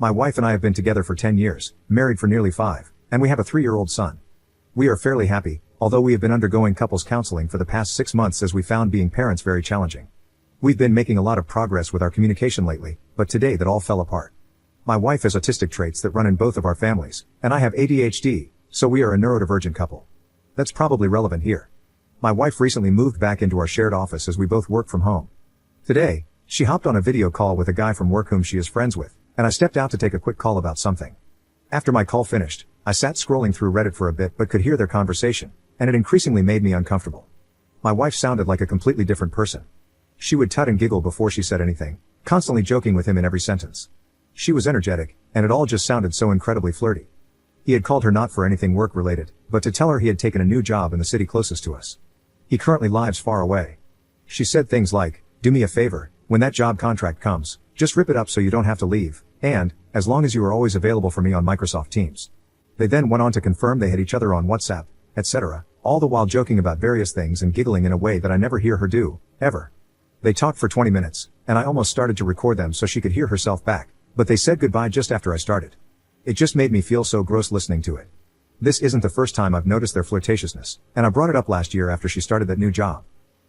My wife and I have been together for 10 years, married for nearly 5, and we have a 3-year-old son. We are fairly happy, although we have been undergoing couples counseling for the past 6 months as we found being parents very challenging. We've been making a lot of progress with our communication lately, but today that all fell apart. My wife has autistic traits that run in both of our families, and I have ADHD, so we are a neurodivergent couple. That's probably relevant here. My wife recently moved back into our shared office as we both work from home. Today, she hopped on a video call with a guy from work whom she is friends with, and I stepped out to take a quick call about something. After my call finished, I sat scrolling through Reddit for a bit but could hear their conversation, and it increasingly made me uncomfortable. My wife sounded like a completely different person. She would tut and giggle before she said anything, constantly joking with him in every sentence. She was energetic, and it all just sounded so incredibly flirty. He had called her not for anything work-related, but to tell her he had taken a new job in the city closest to us. He currently lives far away. She said things like, "Do me a favor, when that job contract comes, just rip it up so you don't have to leave, and, as long as you are always available for me on Microsoft Teams." They then went on to confirm they had each other on WhatsApp, etc., all the while joking about various things and giggling in a way that I never hear her do, ever. They talked for 20 minutes, and I almost started to record them so she could hear herself back, but they said goodbye just after I started. It just made me feel so gross listening to it. This isn't the first time I've noticed their flirtatiousness, and I brought it up last year after she started that new job.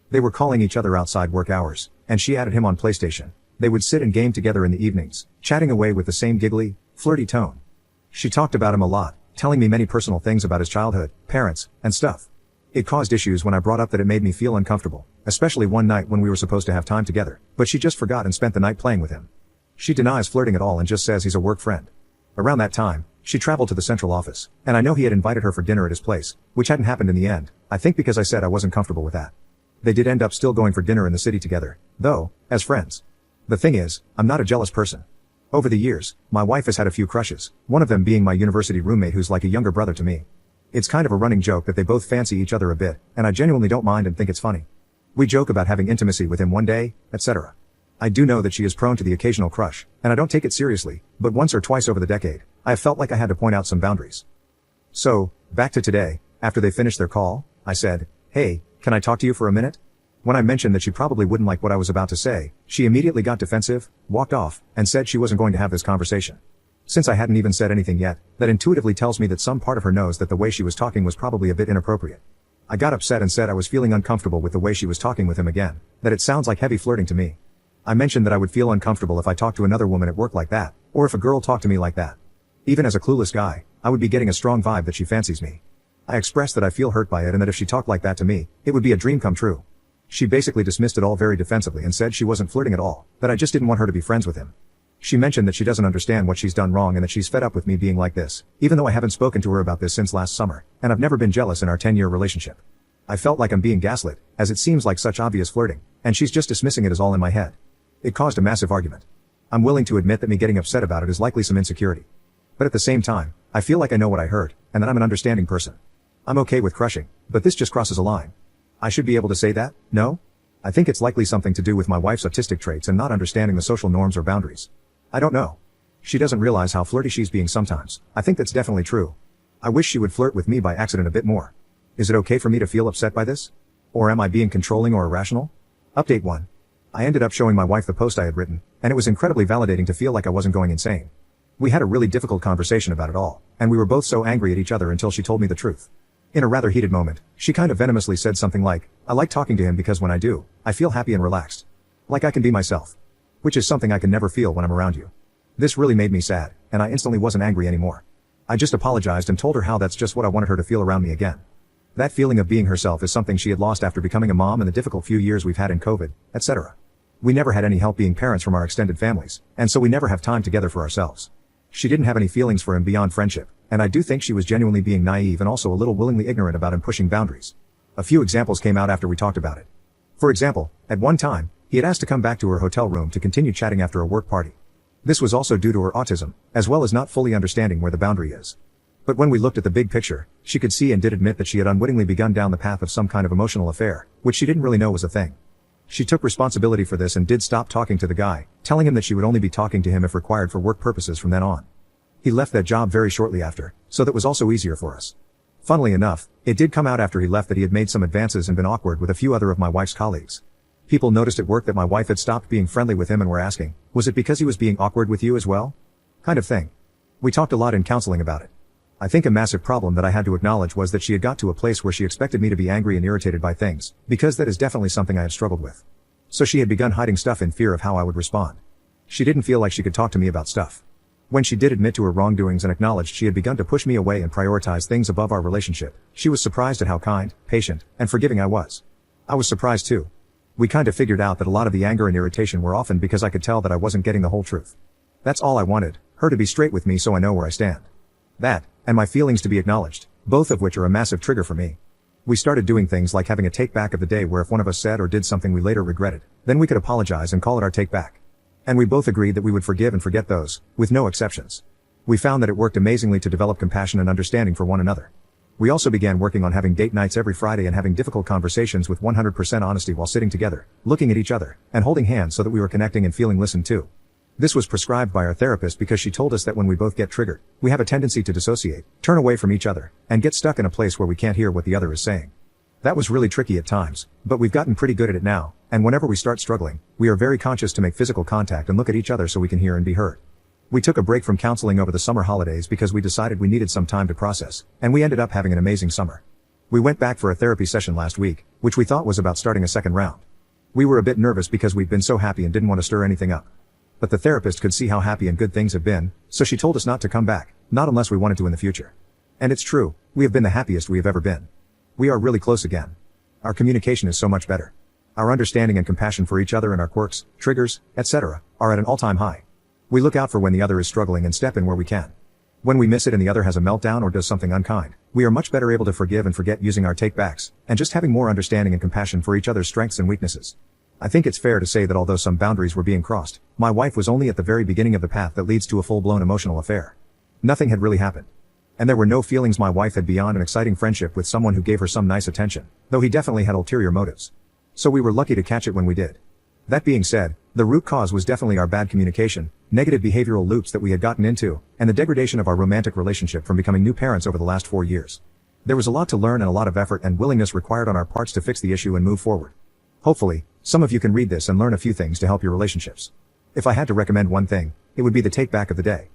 They were calling each other outside work hours, and she added him on PlayStation. They would sit and game together in the evenings, chatting away with the same giggly, flirty tone. She talked about him a lot, telling me many personal things about his childhood, parents, and stuff. It caused issues when I brought up that it made me feel uncomfortable, especially one night when we were supposed to have time together, but she just forgot and spent the night playing with him. She denies flirting at all and just says he's a work friend. Around that time, she traveled to the central office, and I know he had invited her for dinner at his place, which hadn't happened in the end, I think because I said I wasn't comfortable with that. They did end up still going for dinner in the city together, though, as friends. The thing is, I'm not a jealous person. Over the years, my wife has had a few crushes, one of them being my university roommate who's like a younger brother to me. It's kind of a running joke that they both fancy each other a bit, and I genuinely don't mind and think it's funny. We joke about having intimacy with him one day, etc. I do know that she is prone to the occasional crush, and I don't take it seriously, but once or twice over the decade, I have felt like I had to point out some boundaries. So, back to today, after they finished their call, I said, "Hey, can I talk to you for a minute?" When I mentioned that she probably wouldn't like what I was about to say, she immediately got defensive, walked off, and said she wasn't going to have this conversation. Since I hadn't even said anything yet, that intuitively tells me that some part of her knows that the way she was talking was probably a bit inappropriate. I got upset and said I was feeling uncomfortable with the way she was talking with him again, that it sounds like heavy flirting to me. I mentioned that I would feel uncomfortable if I talked to another woman at work like that, or if a girl talked to me like that. Even as a clueless guy, I would be getting a strong vibe that she fancies me. I expressed that I feel hurt by it and that if she talked like that to me, it would be a dream come true. She basically dismissed it all very defensively and said she wasn't flirting at all, that I just didn't want her to be friends with him. She mentioned that she doesn't understand what she's done wrong and that she's fed up with me being like this, even though I haven't spoken to her about this since last summer, and I've never been jealous in our 10-year relationship. I felt like I'm being gaslit, as it seems like such obvious flirting, and she's just dismissing it as all in my head. It caused a massive argument. I'm willing to admit that me getting upset about it is likely some insecurity. But at the same time, I feel like I know what I heard, and that I'm an understanding person. I'm okay with crushing, but this just crosses a line. I should be able to say that, no? I think it's likely something to do with my wife's autistic traits and not understanding the social norms or boundaries. I don't know. She doesn't realize how flirty she's being sometimes. I think that's definitely true. I wish she would flirt with me by accident a bit more. Is it okay for me to feel upset by this? Or am I being controlling or irrational? Update 1. I ended up showing my wife the post I had written, and it was incredibly validating to feel like I wasn't going insane. We had a really difficult conversation about it all, and we were both so angry at each other until she told me the truth. In a rather heated moment, she kind of venomously said something like, "I like talking to him because when I do, I feel happy and relaxed. Like I can be myself. Which is something I can never feel when I'm around you." This really made me sad, and I instantly wasn't angry anymore. I just apologized and told her how that's just what I wanted her to feel around me again. That feeling of being herself is something she had lost after becoming a mom and the difficult few years we've had in COVID, etc. We never had any help being parents from our extended families, and so we never have time together for ourselves. She didn't have any feelings for him beyond friendship, and I do think she was genuinely being naive and also a little willingly ignorant about him pushing boundaries. A few examples came out after we talked about it. For example, at one time, he had asked to come back to her hotel room to continue chatting after a work party. This was also due to her autism, as well as not fully understanding where the boundary is. But when we looked at the big picture, she could see and did admit that she had unwittingly begun down the path of some kind of emotional affair, which she didn't really know was a thing. She took responsibility for this and did stop talking to the guy, telling him that she would only be talking to him if required for work purposes from then on. He left that job very shortly after, so that was also easier for us. Funnily enough, it did come out after he left that he had made some advances and been awkward with a few other of my wife's colleagues. People noticed at work that my wife had stopped being friendly with him and were asking, was it because he was being awkward with you as well? kind of thing. We talked a lot in counseling about it. I think a massive problem that I had to acknowledge was that she had got to a place where she expected me to be angry and irritated by things, because that is definitely something I had struggled with. So she had begun hiding stuff in fear of how I would respond. She didn't feel like she could talk to me about stuff. When she did admit to her wrongdoings and acknowledged she had begun to push me away and prioritize things above our relationship, she was surprised at how kind, patient, and forgiving I was. I was surprised too. We kind of figured out that a lot of the anger and irritation were often because I could tell that I wasn't getting the whole truth. That's all I wanted, her to be straight with me so I know where I stand. That, and my feelings to be acknowledged, both of which are a massive trigger for me. We started doing things like having a take back of the day where if one of us said or did something we later regretted, then we could apologize and call it our take back. And we both agreed that we would forgive and forget those, with no exceptions. We found that it worked amazingly to develop compassion and understanding for one another. We also began working on having date nights every Friday and having difficult conversations with 100% honesty while sitting together, looking at each other, and holding hands so that we were connecting and feeling listened to. This was prescribed by our therapist because she told us that when we both get triggered, we have a tendency to dissociate, turn away from each other, and get stuck in a place where we can't hear what the other is saying. That was really tricky at times, but we've gotten pretty good at it now, and whenever we start struggling, we are very conscious to make physical contact and look at each other so we can hear and be heard. We took a break from counseling over the summer holidays because we decided we needed some time to process, and we ended up having an amazing summer. We went back for a therapy session last week, which we thought was about starting a second round. We were a bit nervous because we'd been so happy and didn't want to stir anything up. But the therapist could see how happy and good things have been, so she told us not to come back, not unless we wanted to in the future. And it's true, we have been the happiest we have ever been. We are really close again. Our communication is so much better. Our understanding and compassion for each other and our quirks, triggers, etc., are at an all-time high. We look out for when the other is struggling and step in where we can. When we miss it and the other has a meltdown or does something unkind, we are much better able to forgive and forget using our take-backs, and just having more understanding and compassion for each other's strengths and weaknesses. I think it's fair to say that although some boundaries were being crossed, my wife was only at the very beginning of the path that leads to a full-blown emotional affair. Nothing had really happened. And there were no feelings my wife had beyond an exciting friendship with someone who gave her some nice attention, though he definitely had ulterior motives. So we were lucky to catch it when we did. That being said, the root cause was definitely our bad communication, negative behavioral loops that we had gotten into, and the degradation of our romantic relationship from becoming new parents over the last 4 years. There was a lot to learn and a lot of effort and willingness required on our parts to fix the issue and move forward. Hopefully, some of you can read this and learn a few things to help your relationships. If I had to recommend one thing, it would be the take back of the day.